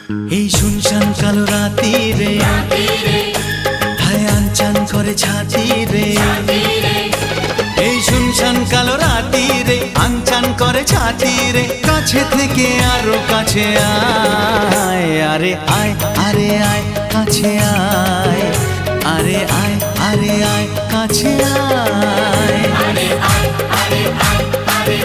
এই শুনশান কালো রাতি রে, হায় আনচান করে ছাতি রে। এই শুনশান কালো রাতি রে, আনচান করে ছাতি রে। কাছে থেকে আরো কাছে আয়, আরে আয়, আরে আয় কাছে আয়, আরে আয়, আরে আয় কাছে আয়, আরে আয়, আরে আয়, আরে